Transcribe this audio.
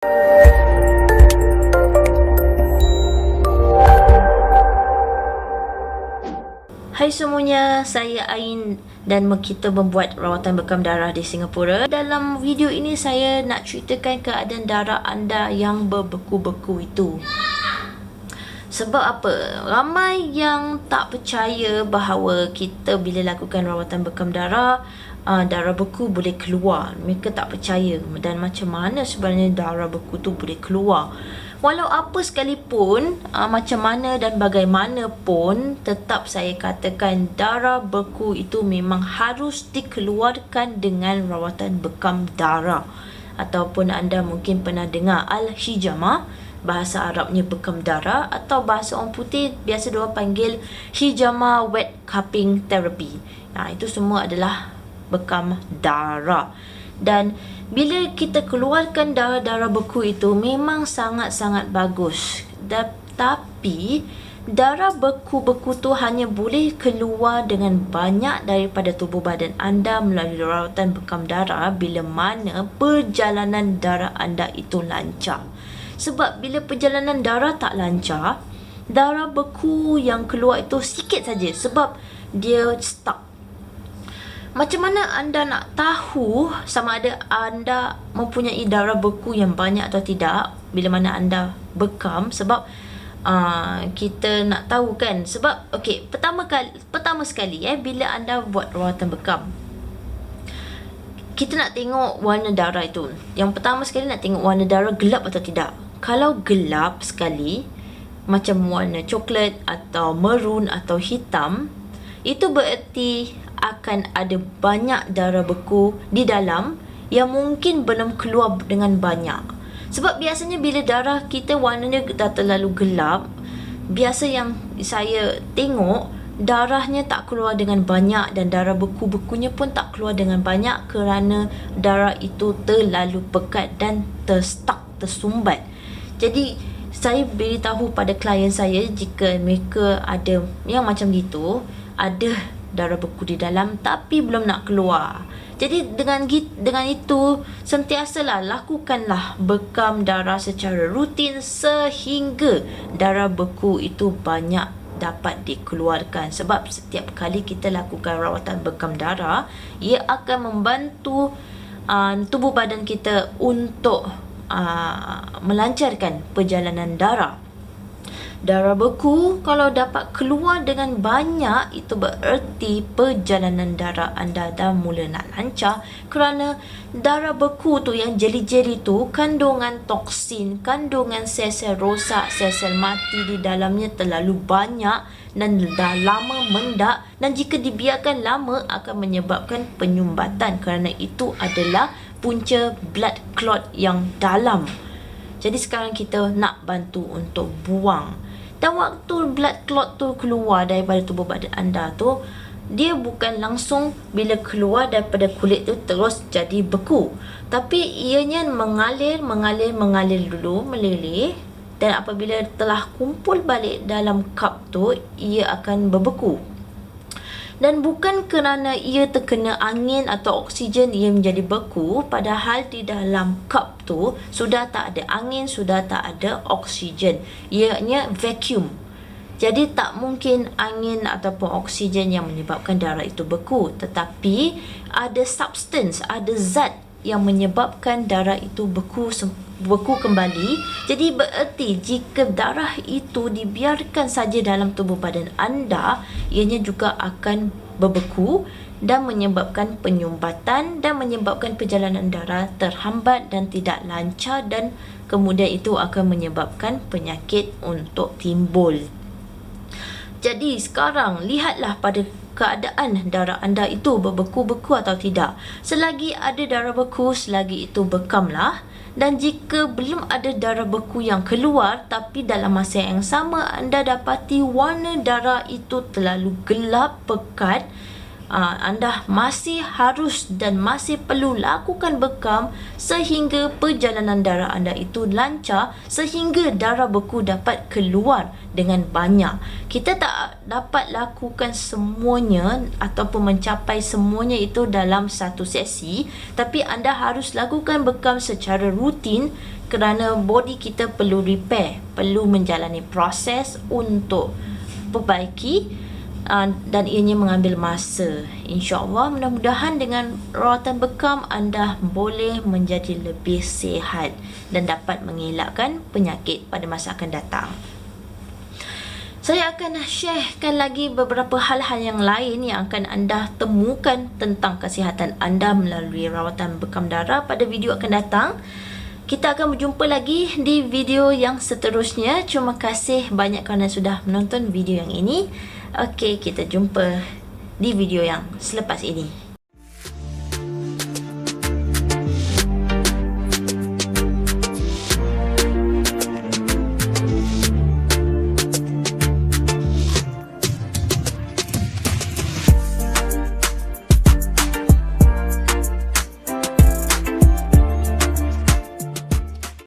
Hai semuanya, saya Ain dan kita membuat rawatan bekam darah di Singapura. Dalam video ini saya nak ceritakan keadaan darah anda yang berbeku-beku itu. Sebab apa? Ramai yang tak percaya bahawa kita bila lakukan rawatan bekam darah, darah beku boleh keluar. Mereka tak percaya dan macam mana sebenarnya darah beku tu boleh keluar. Walau apa sekalipun, macam mana dan bagaimanapun, tetap saya katakan darah beku itu memang harus dikeluarkan dengan rawatan bekam darah. Ataupun anda mungkin pernah dengar al-hijamah, bahasa Arabnya bekam darah, atau bahasa orang putih biasa diorang panggil hijamah wet cupping therapy. Itu semua adalah bekam darah. Dan bila kita keluarkan darah-darah beku itu memang sangat-sangat bagus. Tapi darah beku-beku tu hanya boleh keluar dengan banyak daripada tubuh badan anda melalui rawatan bekam darah bila mana perjalanan darah anda itu lancar. Sebab bila perjalanan darah tak lancar, darah beku yang keluar itu sikit saja sebab dia stuck. Macam mana anda nak tahu sama ada anda mempunyai darah beku yang banyak atau tidak bila mana anda bekam? Sebab kita nak tahu kan. Sebab pertama sekali bila anda buat rawatan bekam, kita nak tengok warna darah itu. Yang pertama sekali nak tengok warna darah gelap atau tidak. Kalau gelap sekali, macam warna coklat atau maroon atau hitam, itu bererti akan ada banyak darah beku di dalam yang mungkin belum keluar dengan banyak. Sebab biasanya bila darah kita warnanya dah terlalu gelap, biasa yang saya tengok darahnya tak keluar dengan banyak dan darah beku-bekunya pun tak keluar dengan banyak kerana darah itu terlalu pekat dan tersumbat. Jadi saya beritahu pada klien saya jika mereka ada yang macam gitu, ada darah beku di dalam tapi belum nak keluar. Jadi dengan itu sentiasalah lakukanlah bekam darah secara rutin sehingga darah beku itu banyak dapat dikeluarkan. Sebab setiap kali kita lakukan rawatan bekam darah, ia akan membantu tubuh badan kita untuk melancarkan perjalanan darah. Darah beku kalau dapat keluar dengan banyak, itu bererti perjalanan darah anda dah mula nak lancar. Kerana darah beku tu yang jeli-jeli tu, kandungan toksin, kandungan sel-sel rosak, sel-sel mati di dalamnya terlalu banyak dan dah lama mendak, dan jika dibiarkan lama akan menyebabkan penyumbatan. Kerana itu adalah punca blood clot yang dalam. Jadi sekarang kita nak bantu untuk buang. Dan waktu blood clot tu keluar daripada tubuh badan anda tu, dia bukan langsung bila keluar daripada kulit tu terus jadi beku. Tapi ianya mengalir dulu, meleleh. Dan apabila telah kumpul balik dalam cup tu, ia akan berbeku. Dan bukan kerana ia terkena angin atau oksigen ia menjadi beku, padahal di dalam cup tu sudah tak ada angin, sudah tak ada oksigen. Ianya vacuum. Jadi tak mungkin angin ataupun oksigen yang menyebabkan darah itu beku, tetapi ada substance, ada zat yang menyebabkan darah itu beku kembali. Jadi bererti jika darah itu dibiarkan saja dalam tubuh badan anda, ianya juga akan berbeku dan menyebabkan penyumbatan dan menyebabkan perjalanan darah terhambat dan tidak lancar, dan kemudian itu akan menyebabkan penyakit untuk timbul. Jadi sekarang lihatlah pada keadaan darah anda itu berbeku-beku atau tidak. Selagi ada darah beku, selagi itu bekamlah. Dan jika belum ada darah beku yang keluar tapi dalam masa yang sama anda dapati warna darah itu terlalu gelap pekat, anda masih harus dan masih perlu lakukan bekam sehingga perjalanan darah anda itu lancar, sehingga darah beku dapat keluar dengan banyak. Kita tak dapat lakukan semuanya ataupun mencapai semuanya itu dalam satu sesi, tapi anda harus lakukan bekam secara rutin kerana body kita perlu repair, perlu menjalani proses untuk perbaiki, dan ianya mengambil masa. InsyaAllah, mudah-mudahan dengan rawatan bekam anda boleh menjadi lebih sihat dan dapat mengelakkan penyakit pada masa akan datang. Saya akan sharekan lagi beberapa hal-hal yang lain yang akan anda temukan tentang kesihatan anda melalui rawatan bekam darah pada video akan datang. Kita akan berjumpa lagi di video yang seterusnya. Terima kasih banyak kerana sudah menonton video yang ini. Okey, kita jumpa di video yang selepas ini.